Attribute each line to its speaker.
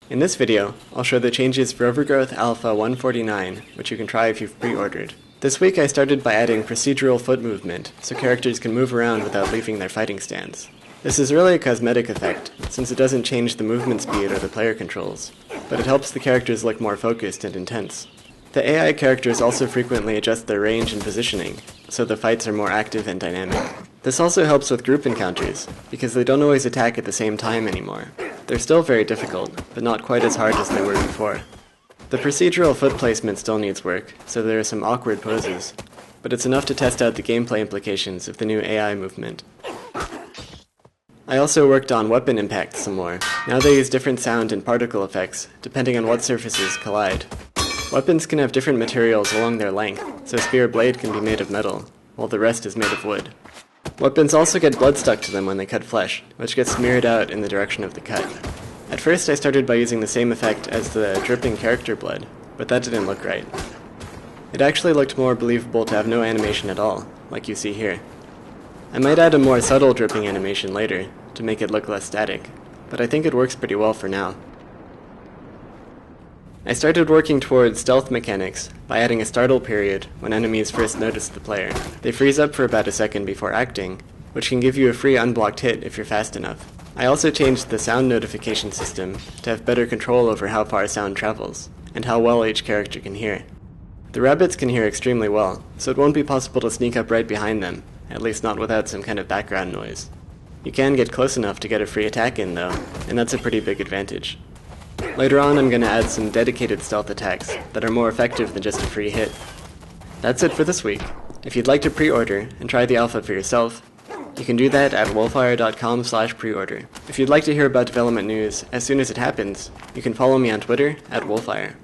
Speaker 1: In this video, I'll show the changes for Overgrowth Alpha 149, which you can try if you've pre-ordered. This week I started by adding procedural foot movement, so characters can move around without leaving their fighting stance. This is really a cosmetic effect, since it doesn't change the movement speed or the player controls, but it helps the characters look more focused and intense. The AI characters also frequently adjust their range and positioning, so the fights are more active and dynamic. This also helps with group encounters, because they don't always attack at the same time anymore. They're still very difficult, but not quite as hard as they were before. The procedural foot placement still needs work, so there are some awkward poses, but it's enough to test out the gameplay implications of the new AI movement. I also worked on weapon impact some more. Now they use different sound and particle effects, depending on what surfaces collide. Weapons can have different materials along their length, so a spear blade can be made of metal, while the rest is made of wood. Weapons also get blood stuck to them when they cut flesh, which gets smeared out in the direction of the cut. At first I started by using the same effect as the dripping character blood, but that didn't look right. It actually looked more believable to have no animation at all, like you see here. I might add a more subtle dripping animation later, to make it look less static, but I think it works pretty well for now. I started working towards stealth mechanics by adding a startle period when enemies first notice the player. They freeze up for about a second before acting, which can give you a free unblocked hit if you're fast enough. I also changed the sound notification system to have better control over how far sound travels, and how well each character can hear. The rabbits can hear extremely well, so it won't be possible to sneak up right behind them, at least not without some kind of background noise. You can get close enough to get a free attack in though, and that's a pretty big advantage. Later on I'm going to add some dedicated stealth attacks that are more effective than just a free hit. That's it for this week. If you'd like to pre-order and try the alpha for yourself, you can do that at wolfire.com/preorder. If you'd like to hear about development news as soon as it happens, you can follow me on Twitter at Wolfire.